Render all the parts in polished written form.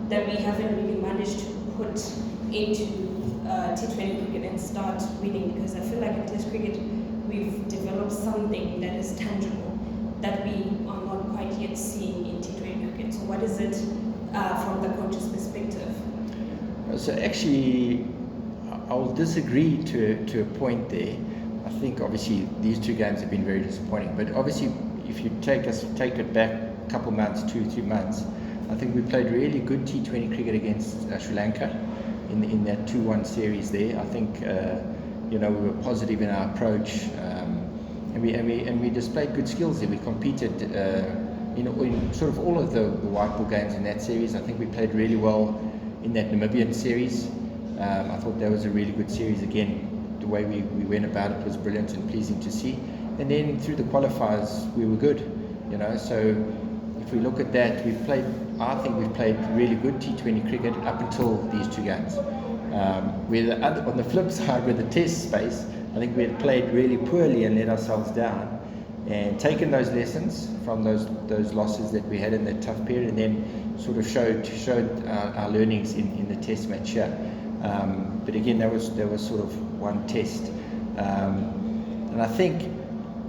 that we haven't really managed to put into T20 cricket and start winning? Because I feel like in Test cricket we've developed something that is tangible that we are not quite yet seeing in T20 cricket. So what is it from the coach's perspective? So actually, I'll disagree to a point there. I think obviously these two games have been very disappointing, but obviously if you take it back a couple months, 2-3 months, I think we played really good T20 cricket against Sri Lanka in that 2-1 series there. I think we were positive in our approach, and we displayed good skills there. We competed in sort of all of the white ball games in that series. I think we played really well in that Namibian series. I thought that was a really good series again. The way we went about it was brilliant and pleasing to see. And then through the qualifiers, we were good, So if we look at that, I think we've played really good T20 cricket up until these two games. On the flip side, with the test space, I think we had played really poorly and let ourselves down, and taken those lessons from those losses that we had in that tough period, and then sort of showed our learnings in the test match here. But again, that was sort of one test, and I think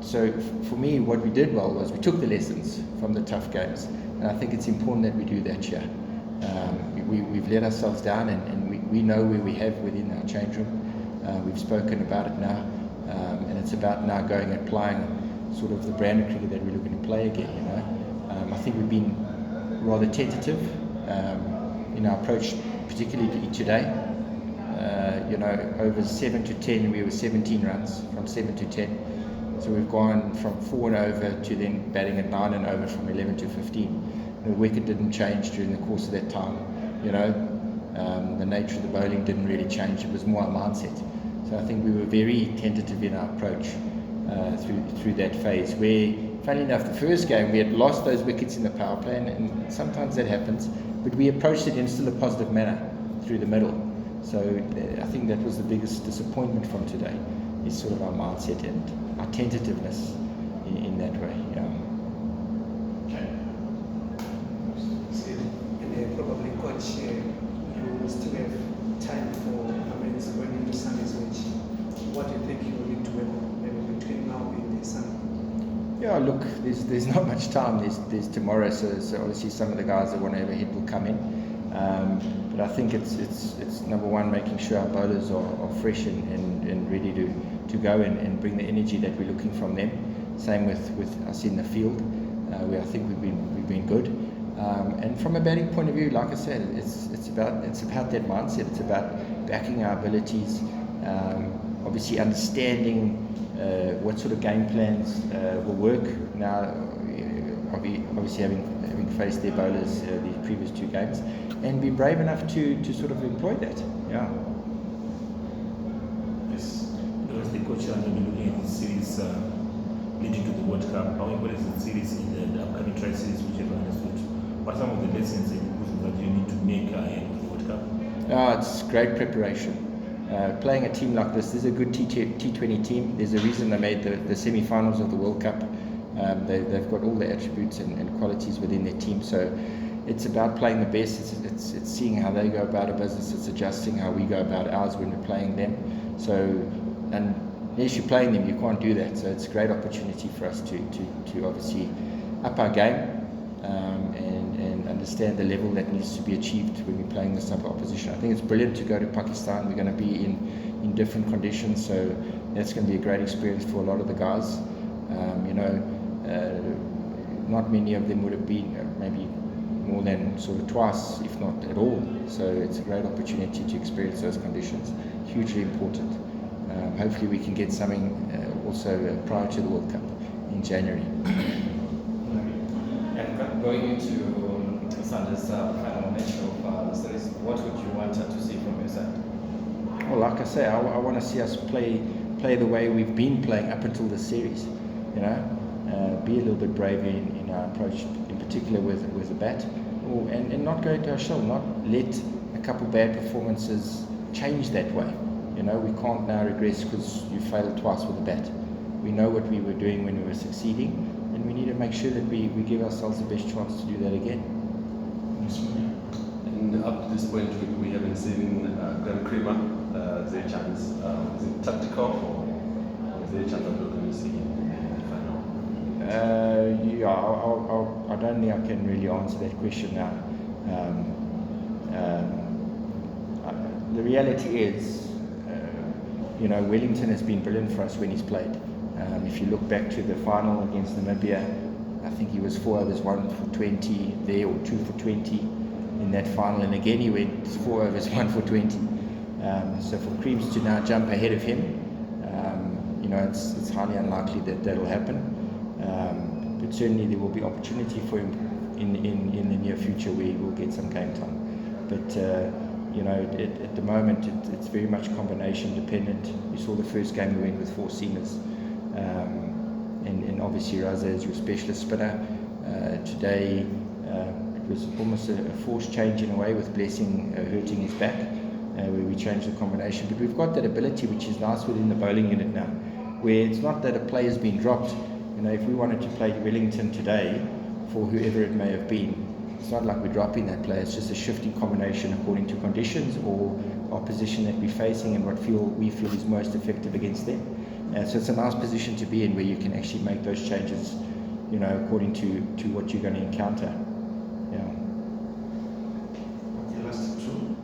so. For me, what we did well was we took the lessons from the tough games, and I think it's important that we do that here. We've let ourselves down, and we know where we have within our change room. We've spoken about it now, and it's about now going and applying sort of the brand of cricket that we're looking to play again. I think we've been rather tentative in our approach, particularly today. Over 7 to 10, we were 17 runs from 7 to 10. So we've gone from 4 and over to then batting at 9 and over from 11 to 15. The wicket didn't change during the course of that time. The nature of the bowling didn't really change. It was more our mindset. So I think we were very tentative in our approach through that phase. Where, funny enough, the first game we had lost those wickets in the power play, and sometimes that happens. But we approached it in still a positive manner through the middle. So I think that was the biggest disappointment from today, is sort of our mindset and our tentativeness in that way. And probably coach, you still have time for going into Sunday's match. What do you think you will need to work on maybe between now and the Sunday? Yeah, look, there's not much time. There's tomorrow, so obviously some of the guys that want to have a hit will come in. But I think it's number one, making sure our bowlers are fresh and ready to go and bring the energy that we're looking from them. Same with us in the field, where I think we've been good. And from a batting point of view, like I said, it's about that mindset. It's about backing our abilities, obviously understanding what sort of game plans will work. Now, obviously having faced their bowlers these previous two games, and be brave enough to sort of employ that. Yeah. Yes. As the coach, I'm going to be looking at the series leading to the World Cup. How important is the series in the upcoming tri-series, which I've understood? What are some of the lessons and improvements that you need to make ahead of the World Cup? It's great preparation. Playing a team like this is a good T20 team. There's a reason they made the semi-finals of the World Cup. They've got all the attributes and qualities within their team. So it's about playing the best. It's seeing how they go about a business. It's adjusting how we go about ours when we're playing them. So, and unless you're playing them, you can't do that. So it's a great opportunity for us to obviously up our game and understand the level that needs to be achieved when we're playing this type of opposition. I think it's brilliant to go to Pakistan. We're going to be in different conditions, so that's going to be a great experience for a lot of the guys. Not many of them would have been maybe more than sort of twice, if not at all. So it's a great opportunity to experience those conditions. Hugely important. Hopefully we can get something also prior to the World Cup in January. And going into Sunday's final match of the series, what would you want to see from your side? Well, like I say, I want to see us play the way we've been playing up until this series. Be a little bit braver in our approach, in particular with the bat, and not go into our shell, not let a couple bad performances change that way. We can't now regress because you failed twice with the bat. We know what we were doing when we were succeeding, and we need to make sure that we give ourselves the best chance to do that again. And up to this point, we haven't seen Graeme Cremer. Is there a chance? Is it tactical, or is there a chance that we're going to see him in the final? Yeah, I don't think I can really answer that question now. The reality is, Wellington has been brilliant for us when he's played. If you look back to the final against Namibia, I think he was 4 overs 1 for 20 there, or 2 for 20 in that final, and again he went 4 overs 1 for 20. So for Creams to now jump ahead of him, it's highly unlikely that will happen. But certainly there will be opportunity for him in the near future where he will get some game time. But at the moment it's very much combination dependent. We saw the first game we went with 4 seamers, and obviously Raza is your specialist spinner. Today it was almost a forced change in a way, with Blessing hurting his back, where we changed the combination. But we've got that ability, which is nice within the bowling unit now, where it's not that a player's been dropped. If we wanted to play Wellington today for whoever it may have been, it's not like we're dropping that player. It's just a shifting combination according to conditions or opposition that we're facing and what we feel is most effective against them. So it's a nice position to be in, where you can actually make those changes, according to what you're going to encounter. Yeah. Okay, last two.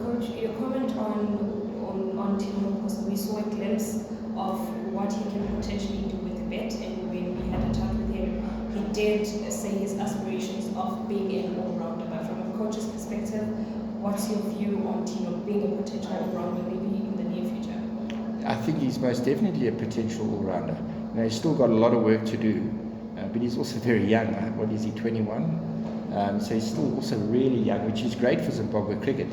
Coach, your comment on Tinotenda Maposa, we saw a glimpse of what he can potentially do with the bat, and when we had a chat with him, he did say his aspirations of being an all-rounder. But from a coach's perspective, what's your view on Tino being a potential all-rounder maybe in the near future? I think he's most definitely a potential all-rounder. He's still got a lot of work to do, but he's also very young. What is he, 21? So he's still also really young, which is great for Zimbabwe cricket.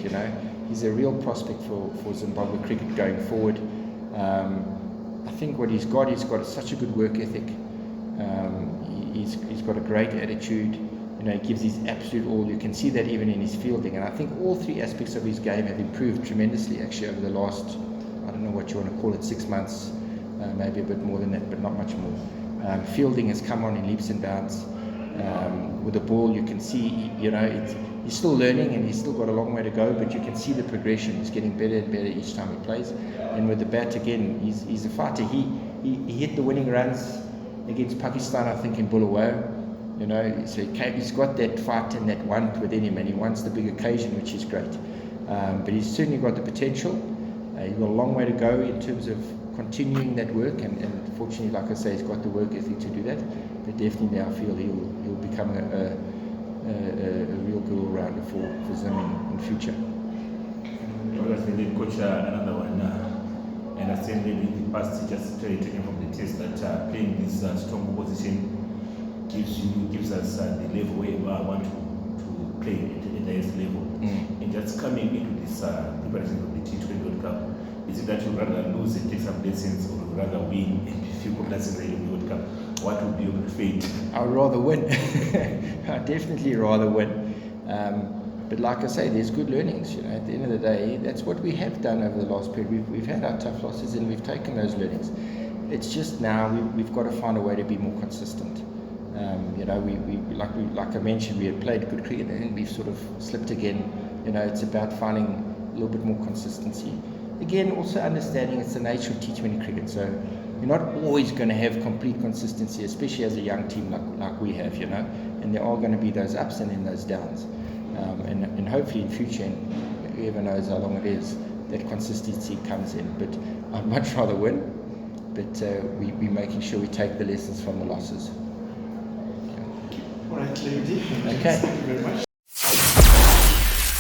He's a real prospect for Zimbabwe cricket going forward. I think what he's got such a good work ethic. He's got a great attitude. He gives his absolute all. You can see that even in his fielding. And I think all 3 aspects of his game have improved tremendously actually over the last, I don't know what you want to call it, 6 months, maybe a bit more than that, but not much more. Fielding has come on in leaps and bounds. With the ball, you can see, he's still learning and he's still got a long way to go, but you can see the progression. He's getting better and better each time he plays. And with the bat, again, he's a fighter. He hit the winning runs against Pakistan, I think, in Bulawayo. So he's got that fight and that want within him, and he wants the big occasion, which is great. But he's certainly got the potential. He's got a long way to go in terms of continuing that work, and fortunately, like I say, he's got the work ethic to do that. But definitely, I feel he'll become a real good all-rounder for Zim in future. Coach, another one. I understand maybe in the past he just taken from the test that playing this strong position gives us the level where we want to play at the highest level. And just coming into this preparation of the T20 Word Cup, is it that you rather lose and take some lessons, or rather win and feel complacent in the World Cup? What would be your fate? I'd rather win. I'd definitely rather win. But like I say, there's good learnings. At the end of the day, that's what we have done over the last period. We've had our tough losses and we've taken those learnings. It's just now we've got to find a way to be more consistent. Like I mentioned, we had played good cricket and we've sort of slipped again. It's about finding a little bit more consistency. Again, also understanding it's the nature of T20 cricket. So you're not always going to have complete consistency, especially as a young team like we have, and there are going to be those ups and then those downs. And hopefully in future, and whoever knows how long it is, that consistency comes in. But I'd much rather win, but we're making sure we take the lessons from the losses. All right, lady. Okay. Thank you very much.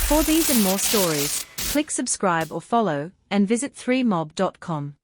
For these and more stories, click subscribe or follow, and visit 3mob.com.